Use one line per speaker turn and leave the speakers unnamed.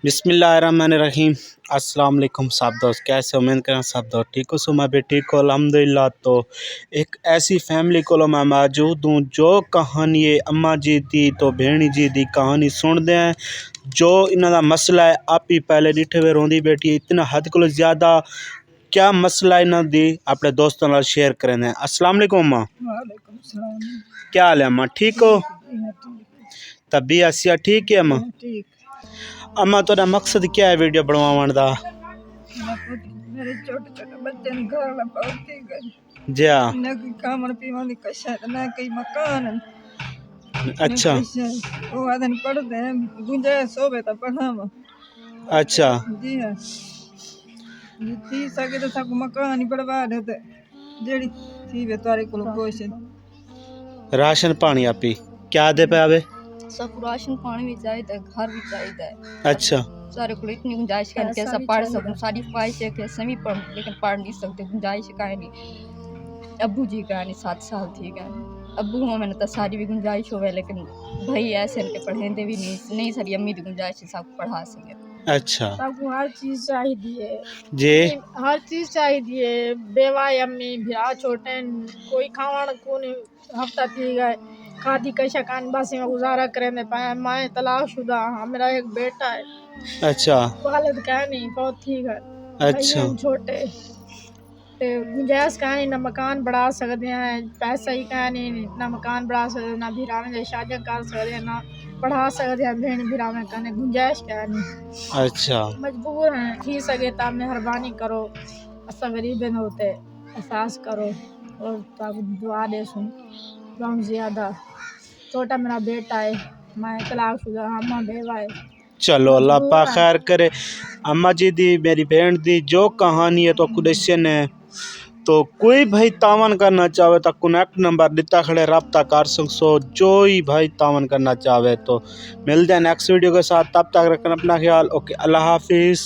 بسم اللہ الرحمن الرحیم۔ السلام علیکم سب دوست، کیسے امید کریں سب دوست ٹھیک ہو؟ سو میں بھی ٹھیک ہوں الحمدللہ۔ تو ایک ایسی فیملی کو میں موجود ہوں جو کہانی اماں جی دی تو بھینی جی دی کہانی سن دیں جو انہاں دا مسئلہ ہے۔ آپ ہی پہلے ڈٹھے ہوئے روندی بیٹھی اتنا حد کو زیادہ کیا مسئلہ انہاں دی اپنے دوستوں نال شیئر کریں دیں۔ السلام علیکم اماں۔
وعلیکم السلام۔
کیا حال ہے اماں؟ ٹھیک ہو؟ طبیعت صحت ٹھیک ہے اماں؟
ٹھیک۔
اماں تو مقصد کیا ہے ویڈیو بنواون دا؟
میرے چھوٹے چھوٹے بچے نے گھر میں پڑھتے گئے،
جی ہاں۔
نہ کوئی کھاون پیون دی کشا نہ کوئی مکان۔
اچھا
وہ آدھن پڑھتے ہیں گنجائش ہوے تو پڑھاواں۔
اچھا
جی ہاں، جی تھی سکے تو سب مکان ہی بڑھوا دے تے جیڑی تھی وے تارے کول کوشش۔
راشن پانی آپ ہی کیا دے پہ آوے؟
سب راشن پانی بھی چاہیے، گھر بھی چاہیے۔
اچھا
سارے کو اتنی گنجائش ہے کہ سب پڑھ سکوں، ساری خواہش ہے کہ سبھی پڑھ لیکن پڑھ نہیں سکتے، گنجائش کا ہے نہیں۔ ابو جی کا نہیں 7 سال تھی گئے، ابو میں نے تو ساری بھی گنجائش ہوئے لیکن بھائی ایسے ان کے پڑھیں دے بھی نہیں ساری امی دی گنجائش سب کو پڑھا سکے۔
اچھا
سب کو ہر چیز چاہیے،
جی
ہر چیز چاہیے۔ بیوہ امی بھرا چھوٹے کوئی کھاوان کو نہیں، ہفتہ تھی گئے کھادی کشا کان باسی میں گزارا کریں دے پائے۔ مائیں طلاق شدہ ہاں، میرا ایک بیٹا ہے۔
اچھا
والد کہہ نہیں بہت تھی گئے،
اچھا
بھائی چھوٹے گنجائش کہہ نہیں، نہ مکان بڑھا سکتے ہیں، پیسہ ہی کہہ نہیں، نہ مکان بڑھا سکتے، نہ بھیراویں دے شادیاں کر سکتے ہیں، نہ پڑھا سکتے ہیں بہن بھیراویں کہنے گنجائش کہہ نہیں۔
اچھا
مجبور ہیں، تھی سکے تا مہربانی کرو، اسا غریب نہ ہوتے احساس کرو اور تاب دعا دے سن بہت زیادہ۔ چھوٹا میرا بیٹا ہے، میں طلاق شدہ ہاں، بیوہ ہے۔
چلو اللہ پاک خیر کرے۔ اماں جی دی میری بہن دی جو کہانی ہے تو کڈیشن ہے تو کوئی بھائی تعاون کرنا چاہے تو کنیکٹ نمبر دیتا کھڑے رابطہ کر سکسو، جو ہی بھائی تعاون کرنا چاہے تو ملتے ہیں نیکسٹ ویڈیو کے ساتھ، تب تک رکھنا اپنا خیال۔ اوکے اللہ حافظ۔